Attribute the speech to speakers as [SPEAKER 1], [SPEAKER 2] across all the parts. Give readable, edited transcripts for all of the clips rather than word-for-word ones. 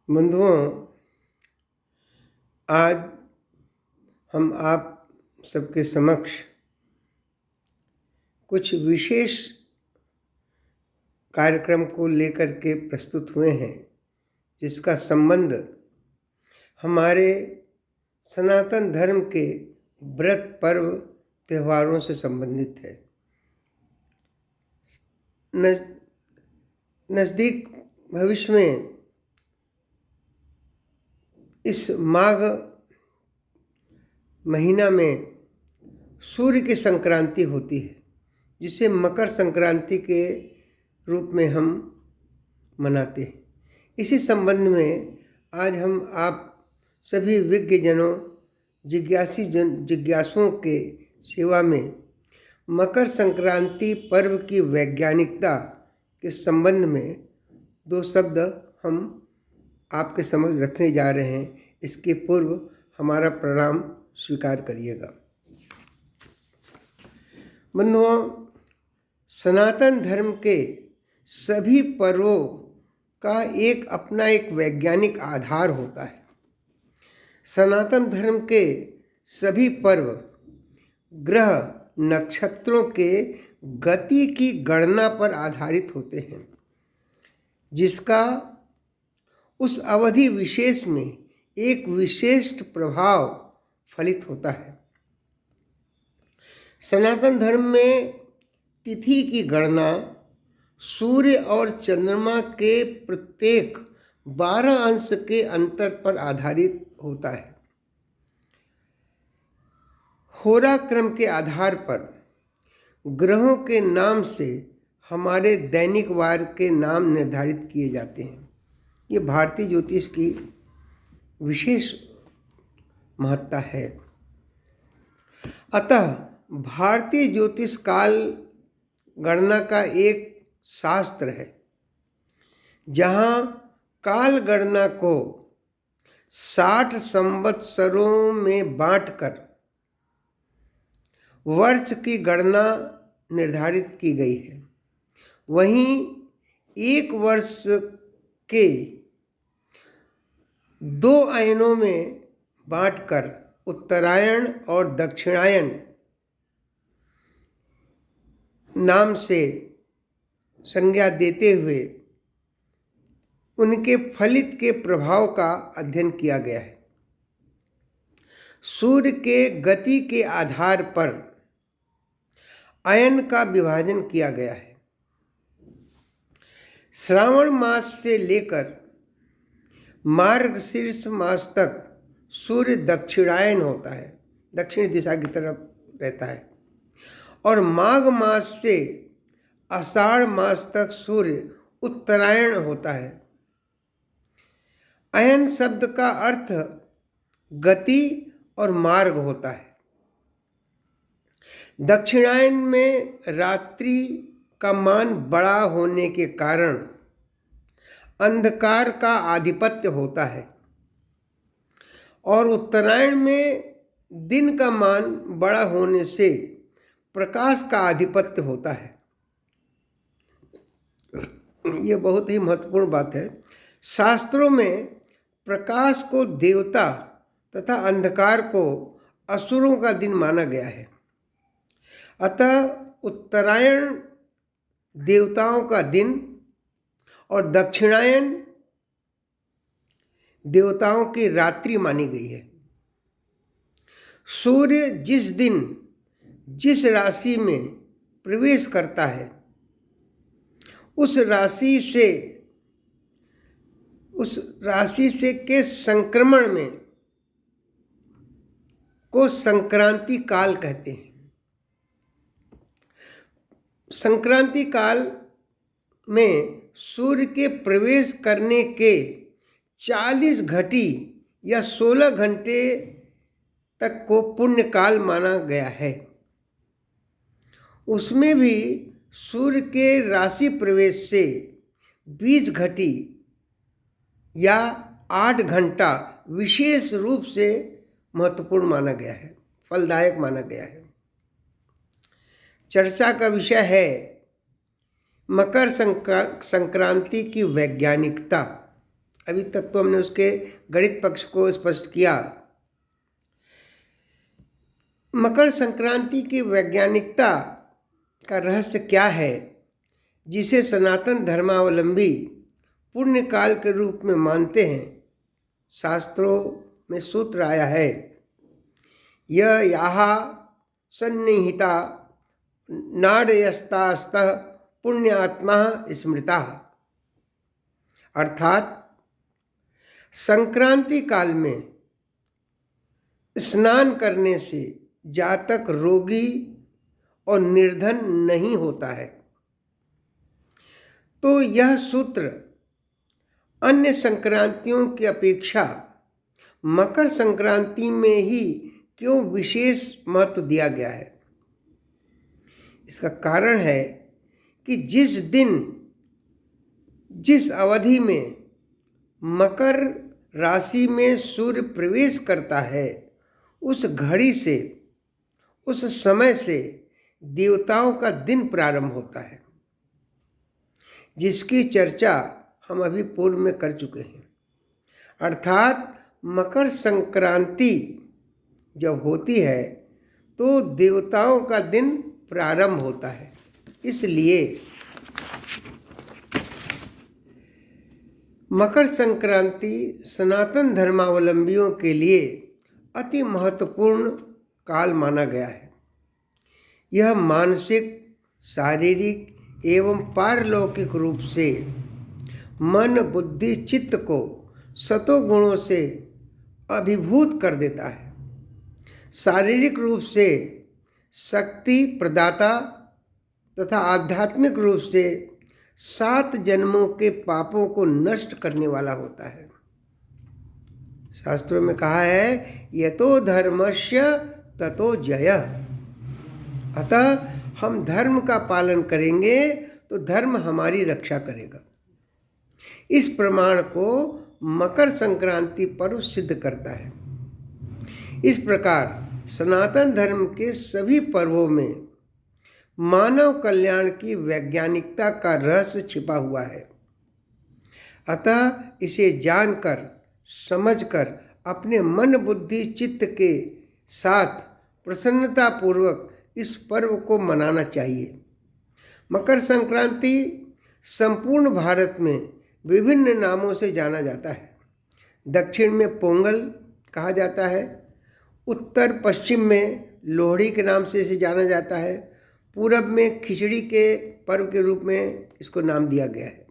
[SPEAKER 1] बंधुओं, आज हम आप सबके समक्ष कुछ विशेष कार्यक्रम को लेकर के प्रस्तुत हुए हैं, जिसका संबंध हमारे सनातन धर्म के व्रत पर्व त्योहारों से संबंधित है। नज़दीक भविष्य में इस माघ महीना में सूर्य की संक्रांति होती है, जिसे मकर संक्रांति के रूप में हम मनाते हैं। इसी संबंध में आज हम आप सभी विज्ञजनों, जिज्ञासुओं के सेवा में मकर संक्रांति पर्व की वैज्ञानिकता के संबंध में दो शब्द हम आपके समक्ष रखने जा रहे हैं। इसके पूर्व हमारा प्रणाम स्वीकार करिएगा। बंधुओं, सनातन धर्म के सभी पर्वों का अपना एक वैज्ञानिक आधार होता है। सनातन धर्म के सभी पर्व ग्रह नक्षत्रों के गति की गणना पर आधारित होते हैं, जिसका उस अवधि विशेष में एक विशिष्ट प्रभाव फलित होता है। सनातन धर्म में तिथि की गणना सूर्य और चंद्रमा के प्रत्येक 12 अंश के अंतर पर आधारित होता है। होराक्रम के आधार पर ग्रहों के नाम से हमारे दैनिक वार के नाम निर्धारित किए जाते हैं। ये भारतीय ज्योतिष की विशेष महत्ता है। अतः भारतीय ज्योतिष काल गणना का एक शास्त्र है, जहाँ काल गणना को 60 संवत्सरों में बांटकर वर्ष की गणना निर्धारित की गई है। वहीं एक वर्ष के 2 अयनों में बांटकर उत्तरायण और दक्षिणायन नाम से संज्ञा देते हुए उनके फलित के प्रभाव का अध्ययन किया गया है। सूर्य के गति के आधार पर अयन का विभाजन किया गया है। श्रावण मास से लेकर मार्गशीर्ष मास तक सूर्य दक्षिणायन होता है, दक्षिण दिशा की तरफ रहता है, और माघ मास से आषाढ़ मास तक सूर्य उत्तरायण होता है। अयन शब्द का अर्थ गति और मार्ग होता है। दक्षिणायन में रात्रि का मान बड़ा होने के कारण अंधकार का आधिपत्य होता है, और उत्तरायण में दिन का मान बड़ा होने से प्रकाश का आधिपत्य होता है। ये बहुत ही महत्वपूर्ण बात है। शास्त्रों में प्रकाश को देवता तथा अंधकार को असुरों का दिन माना गया है। अतः उत्तरायण देवताओं का दिन और दक्षिणायन देवताओं की रात्रि मानी गई है। सूर्य जिस दिन जिस राशि में प्रवेश करता है, उस राशि से के संक्रमण में को संक्रांति काल कहते हैं। संक्रांति काल में सूर्य के प्रवेश करने के 40 घटी या 16 घंटे तक को पुण्य काल माना गया है। उसमें भी सूर्य के राशि प्रवेश से 20 घटी या 8 घंटा विशेष रूप से महत्वपूर्ण माना गया है, फलदायक माना गया है। चर्चा का विषय है मकर संक्रांति की वैज्ञानिकता अभी तक तो हमने उसके गणित पक्ष को स्पष्ट किया। मकर संक्रांति की वैज्ञानिकता का रहस्य क्या है, जिसे सनातन धर्मावलंबी पुण्य काल के रूप में मानते हैं? शास्त्रों में सूत्र आया है, यह याहा सन्निहिता नाडयस्तास्तः पुण्यात्मा स्मृता। अर्थात संक्रांति काल में स्नान करने से जातक रोगी और निर्धन नहीं होता है। तो यह सूत्र अन्य संक्रांतियों की अपेक्षा मकर संक्रांति में ही क्यों विशेष महत्व दिया गया है? इसका कारण है कि जिस अवधि में मकर राशि में सूर्य प्रवेश करता है, उस घड़ी से, उस समय से देवताओं का दिन प्रारंभ होता है, जिसकी चर्चा हम अभी पूर्व में कर चुके हैं। अर्थात मकर संक्रांति जब होती है तो देवताओं का दिन प्रारंभ होता है। इसलिए मकर संक्रांति सनातन धर्मावलंबियों के लिए अति महत्वपूर्ण काल माना गया है। यह मानसिक, शारीरिक एवं पारलौकिक रूप से मन, बुद्धि, चित्त को सतोगुणों से अभिभूत कर देता है। शारीरिक रूप से शक्ति प्रदाता तथा आध्यात्मिक रूप से 7 जन्मों के पापों को नष्ट करने वाला होता है। शास्त्रों में कहा है, यतो धर्मस्य ततो जयः। अतः हम धर्म का पालन करेंगे तो धर्म हमारी रक्षा करेगा। इस प्रमाण को मकर संक्रांति पर्व सिद्ध करता है। इस प्रकार सनातन धर्म के सभी पर्वों में मानव कल्याण की वैज्ञानिकता का रहस्य छिपा हुआ है। अतः इसे जानकर, समझकर अपने मन, बुद्धि, चित्त के साथ प्रसन्नतापूर्वक इस पर्व को मनाना चाहिए। मकर संक्रांति संपूर्ण भारत में विभिन्न नामों से जाना जाता है। दक्षिण में पोंगल कहा जाता है, उत्तर पश्चिम में लोहड़ी के नाम से इसे जाना जाता है, पूरब में खिचड़ी के पर्व के रूप में इसको नाम दिया गया है।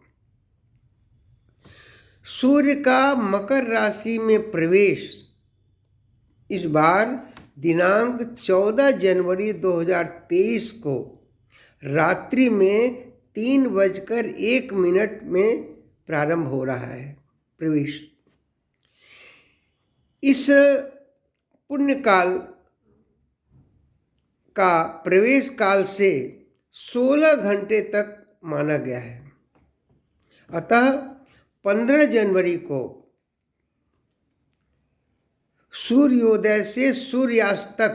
[SPEAKER 1] सूर्य का मकर राशि में प्रवेश इस बार दिनांक 14 जनवरी 2023 को रात्रि में 3:01 में प्रारंभ हो रहा है प्रवेश। इस पुण्य काल का प्रवेश काल से 16 घंटे तक माना गया है। अतः 15 जनवरी को सूर्योदय से सूर्यास्त तक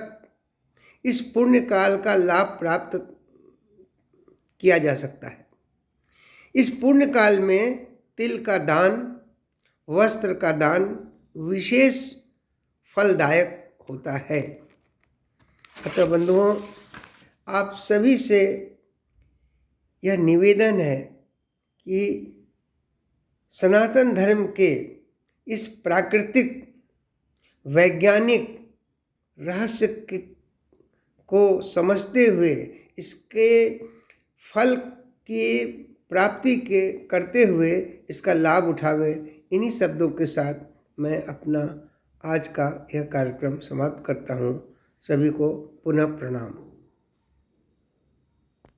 [SPEAKER 1] इस पुण्य काल का लाभ प्राप्त किया जा सकता है। इस पुण्य काल में तिल का दान, वस्त्र का दान विशेष फलदायक होता है। अतः बंधुओं, आप सभी से यह निवेदन है कि सनातन धर्म के इस प्राकृतिक वैज्ञानिक रहस्य को समझते हुए, इसके फल की प्राप्ति के करते हुए इसका लाभ उठावे। इन्हीं शब्दों के साथ मैं अपना आज का यह कार्यक्रम समाप्त करता हूँ। सभी को पुनः प्रणाम।